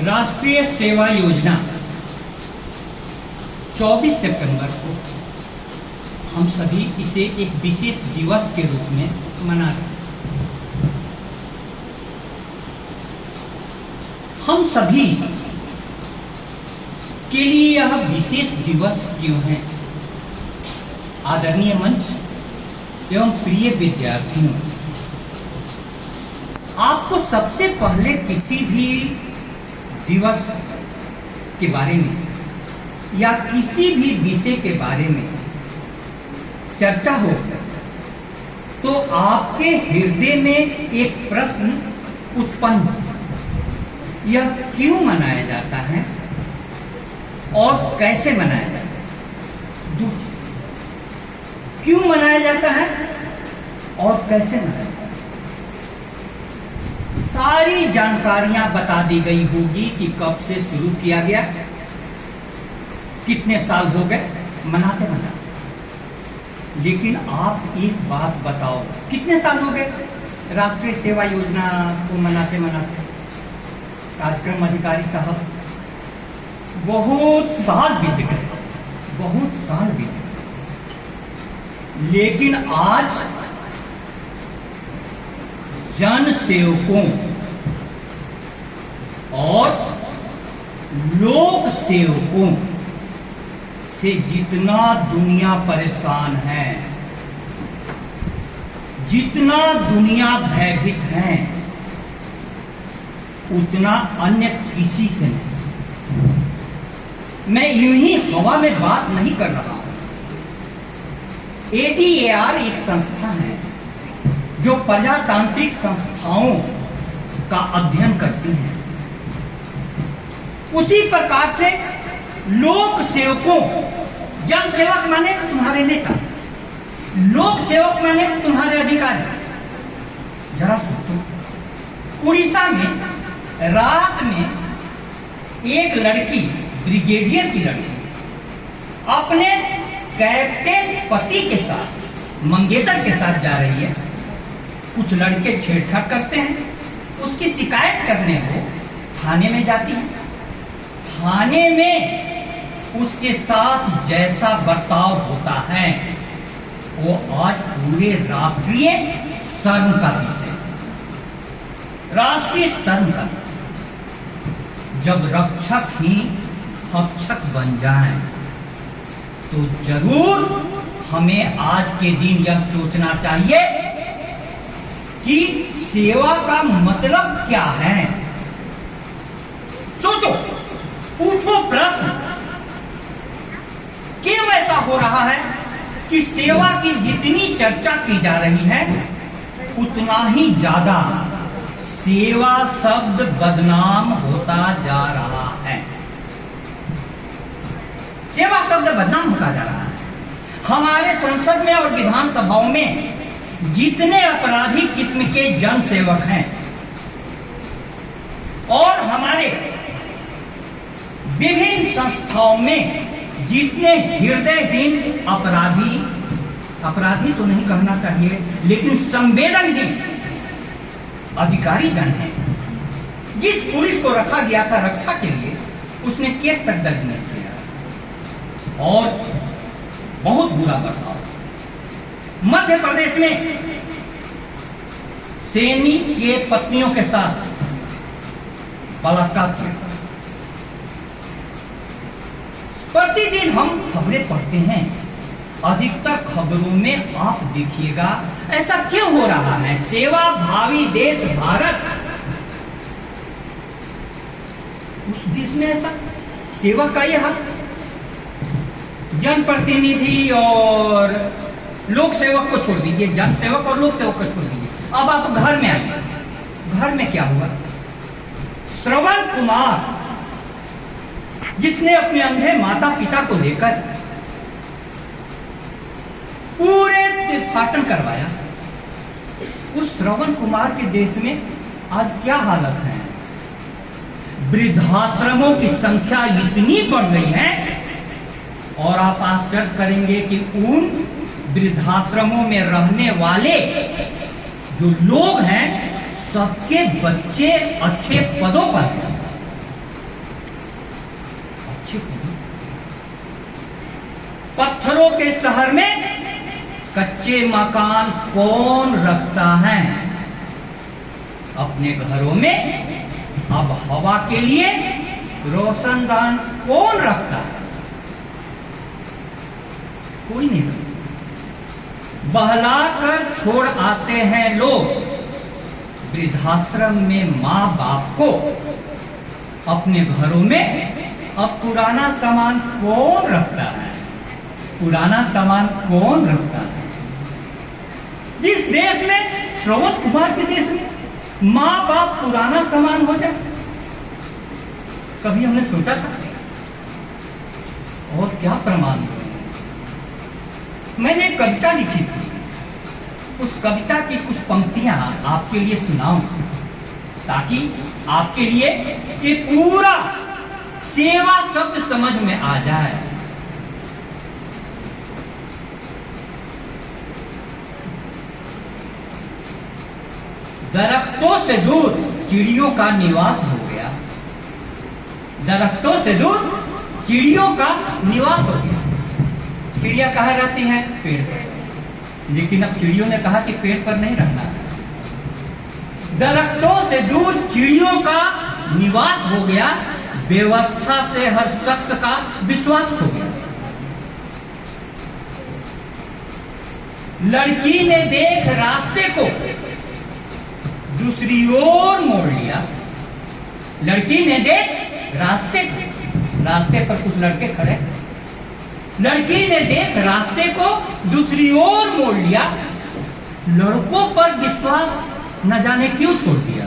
राष्ट्रीय सेवा योजना 24 सितंबर को हम सभी इसे एक विशेष दिवस के रूप में मना रहे हैं। हम सभी के लिए यह विशेष दिवस क्यों है? आदरणीय मंच एवं प्रिय विद्यार्थियों, आपको सबसे पहले किसी भी दिवस के बारे में या किसी भी विषय के बारे में चर्चा हो तो आपके हृदय में एक प्रश्न उत्पन्न हो, यह क्यों मनाया जाता है और कैसे मनाया जाता है। दूसरा, क्यों मनाया जाता है और कैसे मनाया जाता है। सारी जानकारियां बता दी गई होगी कि कब से शुरू किया गया, कितने साल हो गए मनाते मनाते। लेकिन आप एक बात बताओ, कितने साल हो गए राष्ट्रीय सेवा योजना को मनाते मनाते? कार्यक्रम अधिकारी साहब, बहुत साल बीत गए, बहुत साल बीत गए। लेकिन आज जन सेवकों और लोक सेवकों से जितना दुनिया परेशान है, जितना दुनिया भयभीत है, उतना अन्य किसी से नहीं। मैं यूं ही हवा में बात नहीं कर रहा हूं। ADAR एक संस्था है जो प्रजातांत्रिक संस्थाओं का अध्ययन करती है। उसी प्रकार से लोक सेवकों, जन सेवक माने तुम्हारे नेता, लोक सेवक माने तुम्हारे अधिकारी। जरा सोचो, उड़ीसा में रात में एक लड़की, ब्रिगेडियर की लड़की, अपने कैप्टन पति के साथ, मंगेतर के साथ जा रही है। कुछ लड़के छेड़छाड़ करते हैं, उसकी शिकायत करने को थाने में जाती है। थाने में उसके साथ जैसा बर्ताव होता है वो आज पूरे राष्ट्रीय शर्म का विषय, राष्ट्रीय शर्म का विषय। जब रक्षक ही भक्षक बन जाएं तो जरूर हमें आज के दिन यह सोचना चाहिए कि सेवा का मतलब क्या है। सोचो, पूछो प्रश्न, क्यों ऐसा हो रहा है कि सेवा की जितनी चर्चा की जा रही है उतना ही ज्यादा सेवा शब्द बदनाम होता जा रहा है। सेवा शब्द बदनाम होता जा रहा है। हमारे संसद में और विधानसभाओं में जितने अपराधी किस्म के जन सेवक हैं और हमारे विभिन्न संस्थाओं में जितने हृदयहीन अपराधी तो नहीं कहना चाहिए, लेकिन संवेदनहीन अधिकारी जन हैं, जिस पुलिस को रखा गया था रक्षा के लिए, उसने केस तक दर्ज नहीं किया और बहुत बुरा बर्ताव। मध्य प्रदेश में सैनिक के पत्नियों के साथ बलात्कार किया। प्रतिदिन हम खबरें पढ़ते हैं, अधिकतर खबरों में आप देखिएगा ऐसा क्यों हो रहा है। सेवा भावी देश भारत, उस देश में ऐसा सेवा का यह हक जनप्रतिनिधि और लोक सेवक को छोड़ दीजिए, जन सेवक और लोक सेवक को छोड़ दीजिए। अब आप घर में आइए, घर में क्या हुआ? श्रवण कुमार, जिसने अपने अंधे माता पिता को लेकर पूरे तीर्थाटन करवाया, उस श्रवण कुमार के देश में आज क्या हालत है? वृद्धाश्रमों की संख्या इतनी बढ़ गई है और आप आश्चर्य करेंगे कि उन वृद्धाश्रमों में रहने वाले जो लोग हैं सबके बच्चे अच्छे पदों पर हैं। चुप हो। पत्थरों के शहर में कच्चे मकान कौन रखता है? अपने घरों में अब हवा के लिए रोशनदान कौन रखता है? कोई नहीं रखता। बहलाकर छोड़ आते हैं लोग वृद्धाश्रम में माँ बाप को। अपने घरों में अब पुराना सामान कौन रखता है? पुराना सामान कौन रखता है? जिस देश में, श्रवण कुमार के देश में माँ बाप पुराना सामान हो जाए, कभी हमने सोचा था? और क्या प्रमाण? मैंने एक कविता लिखी थी, उस कविता की कुछ पंक्तियां आपके लिए सुनाऊं ताकि आपके लिए ये पूरा सेवा शब्द समझ में आ जाए। दरख्तों से दूर चिड़ियों का निवास हो गया। दरख्तों से दूर चिड़ियों का निवास हो गया। चिड़िया कहाँ रहती हैं? पेड़ पर। लेकिन अब चिड़ियों ने कहा कि पेड़ पर नहीं रहना है। दरख्तों से दूर चिड़ियों का निवास हो गया। व्यवस्था से हर शख्स का विश्वास हो गया। लड़की ने देख रास्ते को दूसरी ओर मोड़ लिया। लड़की ने देख रास्ते को, रास्ते पर कुछ लड़के खड़े। लड़की ने देख रास्ते को दूसरी ओर मोड़ लिया। लड़कों पर विश्वास न जाने क्यों छोड़ दिया।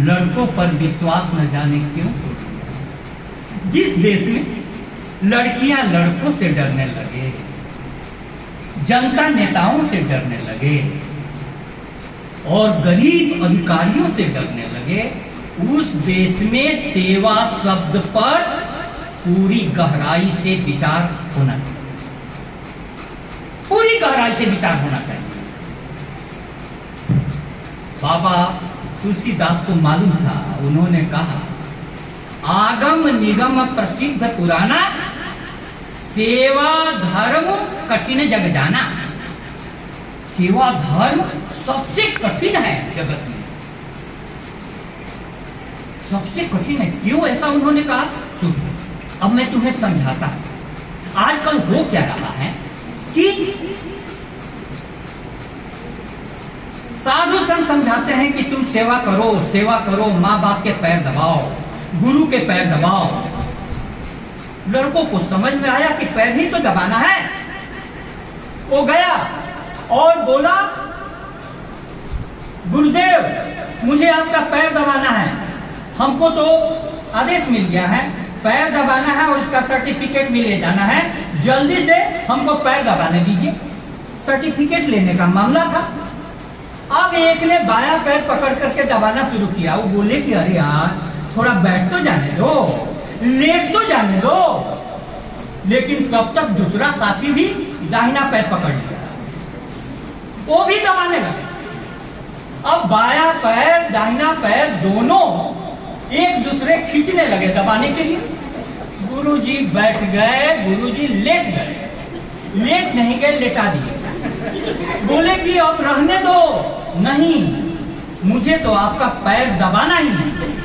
लड़कों पर विश्वास न जाने क्यों छोड़ दिया। जिस देश में लड़कियां लड़कों से डरने लगे, जनता नेताओं से डरने लगे और गरीब अधिकारियों से डरने लगे, उस देश में सेवा शब्द पर पूरी गहराई से विचार होना चाहिए। पूरी गहराई से विचार होना चाहिए। बाबा तुलसीदास को मालूम था, उन्होंने कहा, आगम निगम प्रसिद्ध पुराना, सेवा धर्म कठिन जग जाना। सेवा धर्म सबसे कठिन है जगत में, सबसे कठिन है। क्यों ऐसा उन्होंने कहा? सुन, अब मैं तुम्हें समझाता हूं। आजकल हो क्या रहा है कि साधु संत समझाते हैं कि तुम सेवा करो, सेवा करो, माँ बाप के पैर दबाओ, गुरु के पैर दबाओ। लड़कों को समझ में आया कि पैर ही तो दबाना है। वो गया और बोला, गुरुदेव मुझे आपका पैर दबाना है। हमको तो आदेश मिल गया है, पैर दबाना है और इसका सर्टिफिकेट भी ले जाना है। जल्दी से हमको पैर दबाने दीजिए। सर्टिफिकेट लेने का मामला था। अब एक ने बायां पैर पकड़ करके दबाना शुरू किया। वो बोले कि अरे यार थोड़ा बैठ तो जाने दो, लेट तो जाने दो। लेकिन तब तक दूसरा साथी भी दाहिना पैर पकड़ लिया, वो भी दबाने लगा। अब बायां पैर दाहिना पैर दोनों एक दूसरे खींचने लगे दबाने के लिए। गुरुजी बैठ गए, गुरुजी लेट गए। लेट नहीं गए, लेटा दिए। बोले कि अब रहने दो। नहीं, मुझे तो आपका पैर दबाना ही है।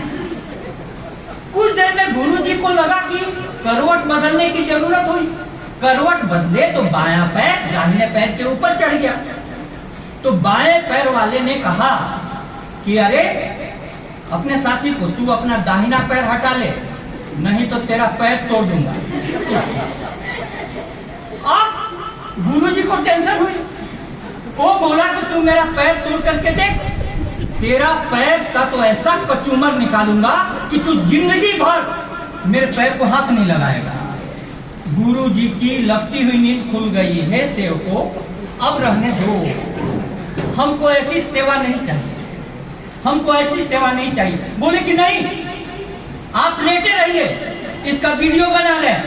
कुछ देर में गुरुजी को लगा कि करवट बदलने की जरूरत हुई। करवट बदले तो बायां पैर दाहिने पैर के ऊपर चढ़ गया। तो बाएं पैर वाले ने कहा कि अरे अपने साथी को, तू अपना दाहिना पैर हटा ले, नहीं तो तेरा पैर तोड़ दूंगा। अब गुरुजी को टेंशन हुई। वो बोला कि तू मेरा पैर तोड़ करके देख, तेरा पैर का तो ऐसा कचूमर निकालूंगा कि तू जिंदगी भर मेरे पैर को हाथ नहीं लगाएगा। गुरुजी की लगती हुई नींद खुल गई है। सेवको अब रहने दो, हमको ऐसी सेवा नहीं चाहिए, हमको ऐसी सेवा नहीं चाहिए। बोले कि नहीं, आप लेटे रहिए, इसका वीडियो बना लें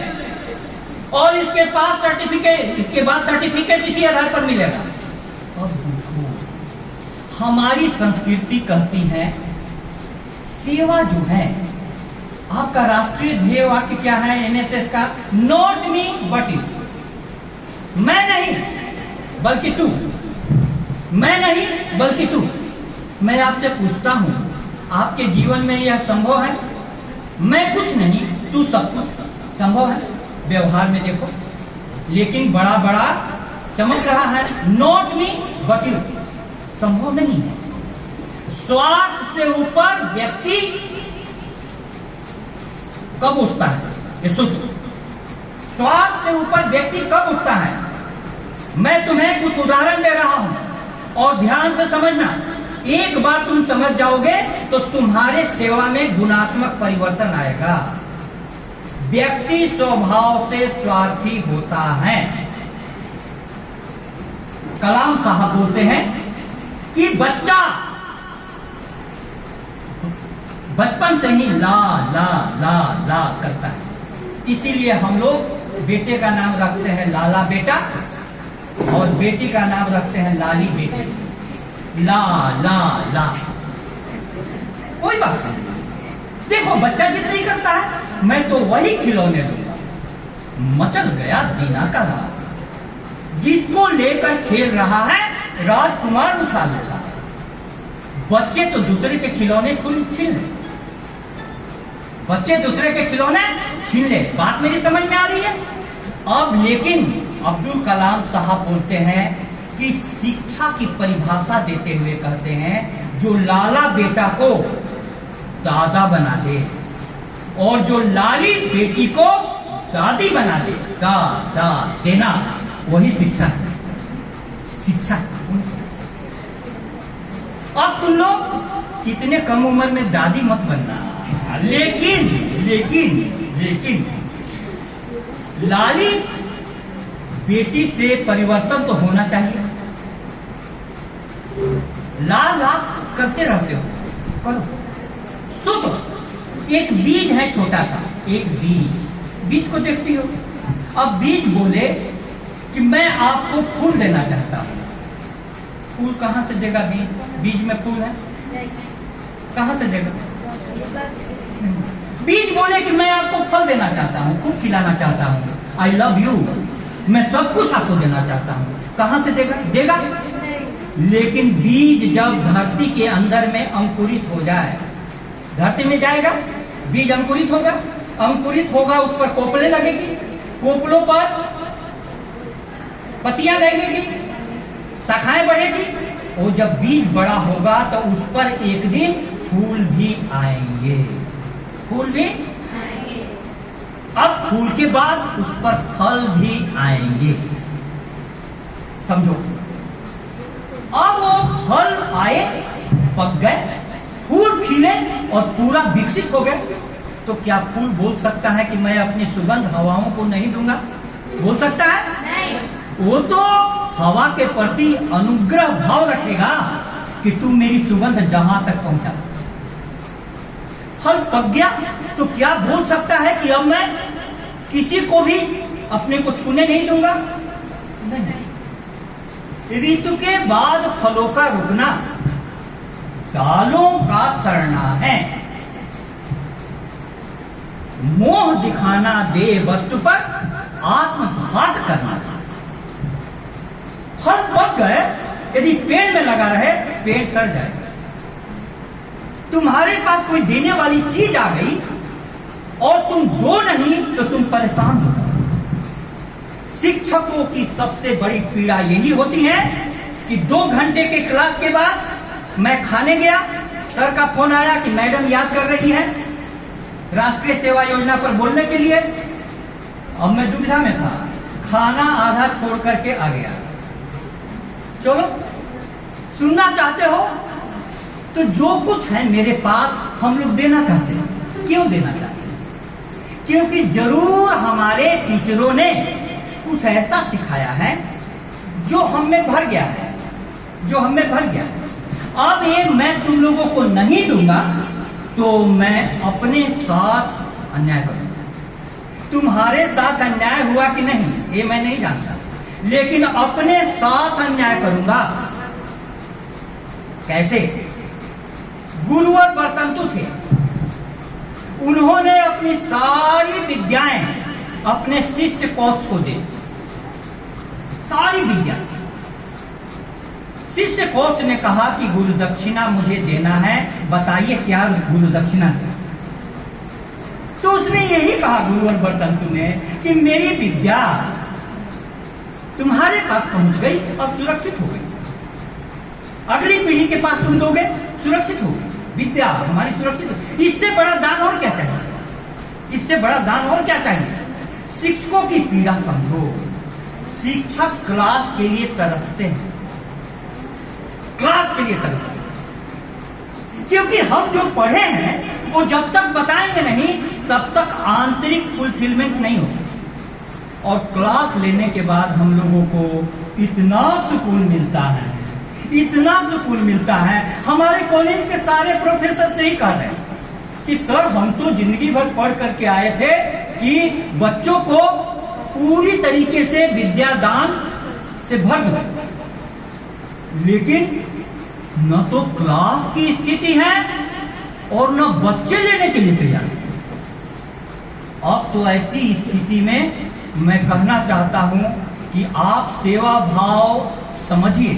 और इसके पास सर्टिफिकेट, इसके बाद सर्टिफिकेट इसी आधार पर मिलेगा। अब देखो, हमारी संस्कृति कहती है सेवा जो है आपका राष्ट्रीय ध्येय वाक्य क्या है एनएसएस का? Not me but you. मैं नहीं बल्कि तू, मैं नहीं बल्कि तू। मैं आपसे पूछता हूं, आपके जीवन में यह संभव है? मैं कुछ नहीं तू सब कुछ संभव है? व्यवहार में देखो, लेकिन बड़ा बड़ा चमक रहा है, नॉट मी बट यू। संभव नहीं है। स्वार्थ से ऊपर व्यक्ति कब उठता है, ये सोचो। स्वार्थ से ऊपर व्यक्ति कब उठता है? मैं तुम्हें कुछ उदाहरण दे रहा हूं और ध्यान से समझना। एक बार तुम समझ जाओगे तो तुम्हारे सेवा में गुणात्मक परिवर्तन आएगा। व्यक्ति स्वभाव से स्वार्थी होता है। कलाम साहब बोलते हैं कि बच्चा बचपन से ही ला ला ला ला करता है। इसीलिए हम लोग बेटे का नाम रखते हैं लाला बेटा और बेटी का नाम रखते हैं लाली बेटी। ला ला ला, कोई बात नहीं। देखो बच्चा जिद नहीं करता है, मैं तो वही खिलौने दूंगा। मचल गया दीना का राज। जिसको लेकर खेल रहा है राजकुमार उछाल उछाल। बच्चे तो दूसरे के खिलौने छीन ले, बच्चे दूसरे के खिलौने छीन ले। बात मेरी समझ में आ रही है? अब लेकिन अब्दुल कलाम साहब बोलते हैं कि शिक्षा की परिभाषा देते हुए कहते हैं, जो लाला बेटा को दादा बना दे और जो लाली बेटी को दादी बना दे, दादा देना, वही शिक्षा है। शिक्षा। अब तुम लोग इतने कम उम्र में दादी मत बनना। लेकिन लेकिन लेकिन लाली बेटी से परिवर्तन तो होना चाहिए। लाल करते रहते हो, करो। सोचो, एक बीज है छोटा सा, एक बीज को देखती हो। अब बीज बोले कि मैं आपको फूल देना चाहता हूं। फूल कहां से देगा? बीज में फूल है, कहां से देगा? बीज बोले कि मैं आपको फल देना चाहता हूं, खूब खिलाना चाहता हूं, आई लव यू, मैं सब कुछ आपको देना चाहता हूं। कहां से देगा? देगा। लेकिन बीज जब धरती के अंदर में अंकुरित हो जाए, धरती में जाएगा, बीज अंकुरित होगा, अंकुरित होगा, उस पर कोपले लगेगी, कोपलों पर पत्तियां लगेगी, शाखाएं बढ़ेगी, और जब बीज बड़ा होगा तो उस पर एक दिन फूल भी आएंगे। फूल भी आएंगे। अब फूल के बाद उस पर फल भी आएंगे। समझो, अब वो फल आए, पक गए, फूल खिले और पूरा विकसित हो गए, तो क्या फूल बोल सकता है कि मैं अपनी सुगंध हवाओं को नहीं दूंगा? बोल सकता है? नहीं। वो तो हवा के प्रति अनुग्रह भाव रखेगा कि तुम मेरी सुगंध जहां तक पहुंचा। फल पक गया तो क्या बोल सकता है कि अब मैं किसी को भी अपने को छूने नहीं दूंगा? नहीं। ऋतु के बाद फलों का रुकना दालों का सड़ना है। मोह दिखाना दे वस्तु पर आत्मघात करना। फल पक गए, यदि पेड़ में लगा रहे, पेड़ सड़ जाएगा। तुम्हारे पास कोई देने वाली चीज आ गई और तुम दो नहीं तो तुम परेशान हो। शिक्षकों की सबसे बड़ी पीड़ा यही होती है कि 2 घंटे के क्लास के बाद मैं खाने गया, सर का फोन आया कि मैडम याद कर रही है राष्ट्रीय सेवा योजना पर बोलने के लिए। अब मैं दुविधा में था, खाना आधा छोड़ करके आ गया। चलो, सुनना चाहते हो तो जो कुछ है मेरे पास हम लोग देना चाहते हैं। क्यों देना चाहते हैं? क्योंकि जरूर हमारे टीचरों ने कुछ ऐसा सिखाया है जो हम में भर गया है, जो हमें भर गया है। अब ये मैं तुम लोगों को नहीं दूंगा तो मैं अपने साथ अन्याय करूंगा। तुम्हारे साथ अन्याय हुआ कि नहीं ये मैं नहीं जानता, लेकिन अपने साथ अन्याय करूंगा। कैसे? गुरुवर बर्तन तो थे, उन्होंने अपनी सारी विद्याएं अपने शिष्य कौत्स को दी, सारी विद्या। शिष्य कौत्स ने कहा कि गुरु दक्षिणा मुझे देना है, बताइए क्या गुरु दक्षिणा है। तो उसने यही कहा गुरुवर वर्तंतु ने कि मेरी विद्या तुम्हारे पास पहुंच गई और सुरक्षित हो गई, अगली पीढ़ी के पास तुम दोगे, सुरक्षित हो गई विद्या हमारी सुरक्षित हो। इससे बड़ा दान और क्या चाहिए, इससे बड़ा दान और क्या चाहिए। शिक्षकों की पीड़ा समझो, शिक्षक क्लास के लिए तरसते हैं, क्लास के लिए तरसते हैं, क्योंकि हम जो पढ़े हैं वो जब तक बताएंगे नहीं तब तक आंतरिक फुलफिलमेंट नहीं होगी। और क्लास लेने के बाद हम लोगों को इतना सुकून मिलता है, इतना सुकून मिलता है। हमारे कॉलेज के सारे प्रोफेसर यही कह रहे हैं कि सर हम तो जिंदगी भर पढ़ करके आए थे कि बच्चों को पूरी तरीके से विद्यादान से भर दो, लेकिन न तो क्लास की स्थिति है और न बच्चे लेने के लिए तैयार। अब तो ऐसी स्थिति में मैं कहना चाहता हूं कि आप सेवा भाव समझिए।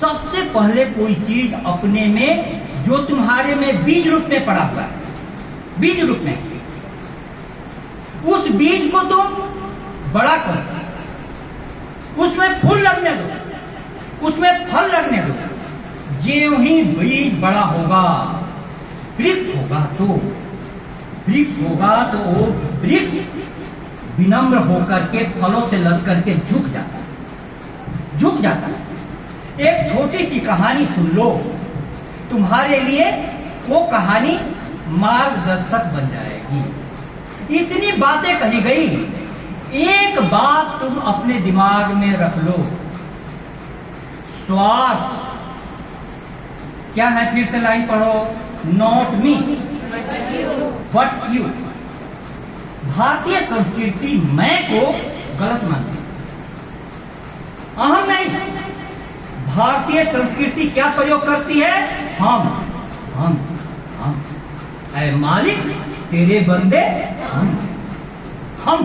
सबसे पहले कोई चीज अपने में जो तुम्हारे में बीज रूप में पड़ा हुआ है, बीज रूप में, उस बीज को तुम बड़ा करो, उसमें फूल लगने दो, उसमें फल लगने दो। ज्यों ही बीज बड़ा होगा, वृक्ष होगा, तो वृक्ष होगा तो वो वृक्ष विनम्र होकर के फलों से लद करके झुक जाता है, झुक जाता है। एक छोटी सी कहानी सुन लो, तुम्हारे लिए वो कहानी मार्गदर्शक बन जाएगी। इतनी बातें कही गई, एक बात तुम अपने दिमाग में रख लो, स्वार्थ क्या है, फिर से लाइन पढ़ो, नॉट मी बट यू। भारतीय संस्कृति मैं को गलत मानती, अहम नहीं। भारतीय संस्कृति क्या प्रयोग करती है, हम हम हम। ऐ मालिक तेरे बंदे हम।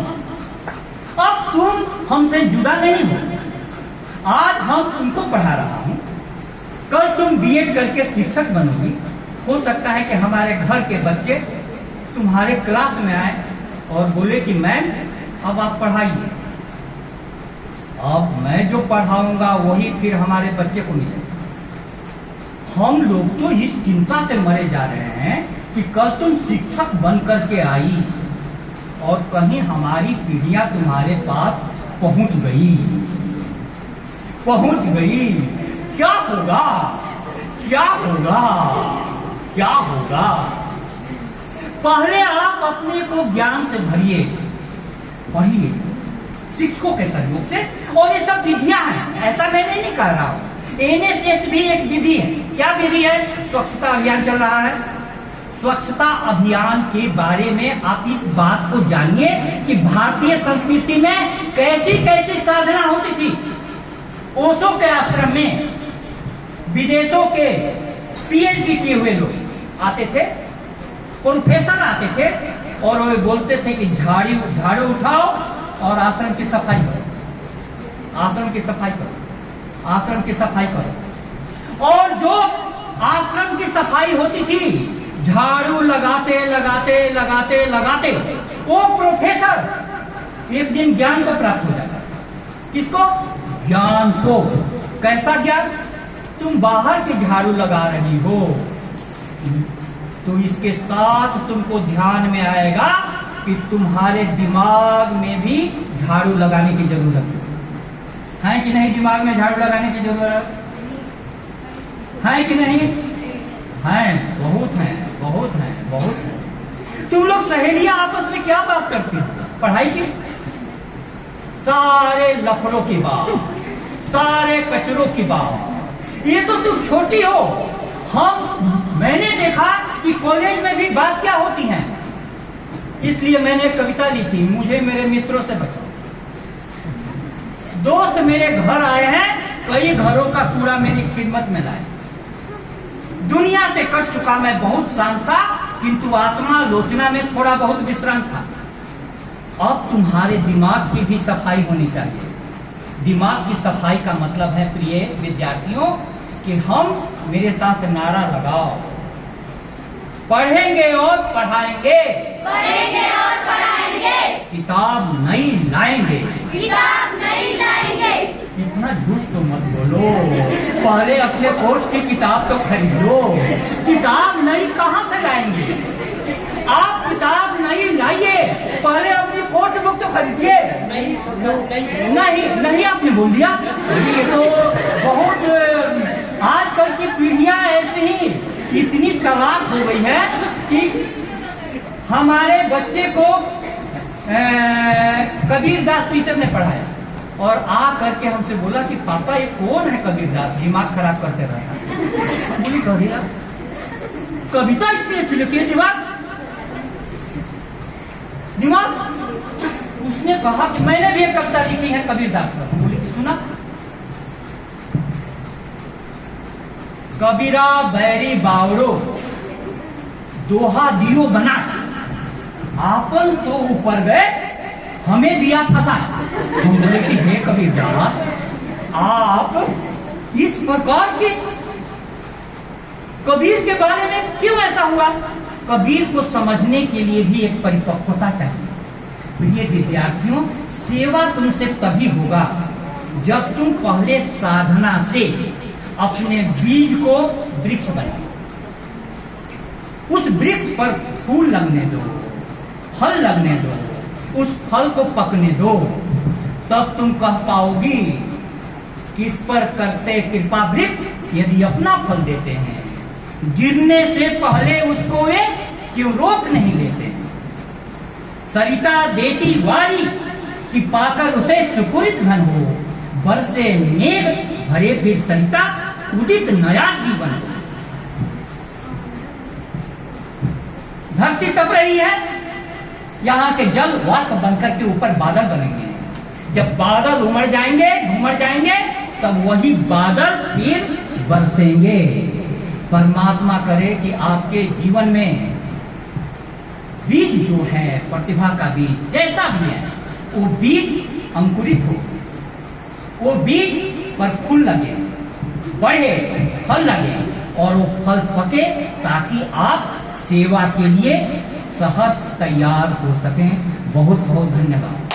अब तुम हमसे जुदा नहीं हो, आज हम तुमको पढ़ा रहा हूं, कल तुम बीएड करके शिक्षक बनोगी। हो सकता है कि हमारे घर के बच्चे तुम्हारे क्लास में आए और बोले कि मैम अब आप पढ़ाइए। अब मैं जो पढ़ाऊंगा वही फिर हमारे बच्चे को मिलेगा। हम लोग तो इस चिंता से मरे जा रहे हैं कि कल तुम शिक्षक बन करके आई और कहीं हमारी पीढ़ियां तुम्हारे पास पहुंच गई, पहुंच गई, क्या होगा, क्या होगा, क्या होगा। पहले आप अपने को ज्ञान से भरिए, पढ़िए शिक्षकों के सहयोग से। और ये सब विधियां हैं, ऐसा मैं नहीं कह रहा हूं। एनएसएस भी एक विधि है। क्या विधि है, स्वच्छता अभियान चल रहा है। स्वच्छता अभियान के बारे में आप इस बात को जानिए कि भारतीय संस्कृति में कैसी कैसी साधना होती थी। ओशो के आश्रम में विदेशों के पीएचडी किए हुए लोग आते थे, प्रोफेसर आते थे और वो बोलते थे कि झाड़ू उठाओ और आश्रम की सफाई करो, आश्रम की सफाई करो, आश्रम की सफाई करो। और जो आश्रम की सफाई होती थी, झाड़ू लगाते लगाते लगाते लगाते वो प्रोफेसर एक दिन ज्ञान को प्राप्त हो जाता। किसको, ज्ञान को। कैसा ज्ञान, तुम बाहर की झाड़ू लगा रही हो तो इसके साथ तुमको ध्यान में आएगा कि तुम्हारे दिमाग में भी झाड़ू लगाने की जरूरत है कि नहीं। दिमाग में झाड़ू लगाने की जरूरत है कि नहीं है? बहुत है, बहुत है, बहुत है। तुम लोग सहेलियां आपस में क्या बात करती हो, पढ़ाई की? सारे लफड़ों की बात, सारे कचरों की बात। ये तो तुम छोटी हो। मैंने देखा कि कॉलेज में भी बात क्या होती है, इसलिए मैंने एक कविता लिखी, मुझे मेरे मित्रों से बचाओ। दोस्त मेरे घर आए हैं, कई घरों का कूड़ा मेरी खिदमत में लाए। दुनिया से कट चुका मैं बहुत शांत था, किंतु आत्मालोचना में थोड़ा बहुत विश्राम था। अब तुम्हारे दिमाग की भी सफाई होनी चाहिए। दिमाग की सफाई का मतलब है प्रिय विद्यार्थियों कि हम मेरे साथ नारा लगाओ, पढ़ेंगे और पढ़ाएंगे, पढ़ेंगे और पढ़ाएंगे, किताब नहीं लाएंगे, किताब नहीं लाएंगे। इतना झूठ तो मत बोलो, पहले अपने कोर्स की किताब तो खरीदो। किताब नहीं कहाँ से लाएंगे? आप किताब नहीं लाइए, पहले अपनी कोर्स बुक तो खरीदिए। नहीं आपने बोल दिया। ये तो बहुत आजकल की पीढ़ियां ऐसी ही इतनी चालाक हो गई है कि हमारे बच्चे को कबीरदास टीचर ने पढ़ाया और आ करके हमसे बोला कि पापा ये कौन है कबीरदास, दिमाग खराब करते रहता। बोली कबीरा कविता इतनी अच्छी लिखी है, दिमाग। उसने कहा कि मैंने भी एक कविता लिखी है कबीरदास पर। बोली कि सुना। कबीरा बैरी बावड़ो दोहा दियो बना, आपन तो ऊपर गए हमें दिया फंसा। हम बोले कि हे कबीरदास, आप इस प्रकार की कबीर के बारे में क्यों ऐसा हुआ? कबीर को समझने के लिए भी एक परिपक्वता चाहिए। प्रिय विद्यार्थियों, सेवा तुमसे तभी होगा जब तुम पहले साधना से अपने बीज को वृक्ष बनाओ, उस वृक्ष पर फूल लगने दो, फल लगने दो, उस फल को पकने दो, तब तुम कह पाओगी किस पर करते कृपा वृक्ष यदि अपना फल देते हैं, गिरने से पहले उसको वे क्यों रोक नहीं लेते। सरिता देती वारी कि पाकर उसे सुपुरित घन हो, बरसे मेघ भरे फिर सरिता उदित नया जीवन हो। धरती तप रही है, यहाँ के जल वाष्प बनकर के ऊपर बादल बनेंगे। जब बादल उमड़ जाएंगे, घुमड़ जाएंगे, तब वही बादल फिर बरसेंगे। परमात्मा करे कि आपके जीवन में बीज जो है, प्रतिभा का बीज जैसा भी है, वो बीज अंकुरित हो, वो बीज पर फूल लगे, बढ़े, फल लगे और वो फल पके, ताकि आप सेवा के लिए सहज तैयार हो सकें। बहुत बहुत धन्यवाद।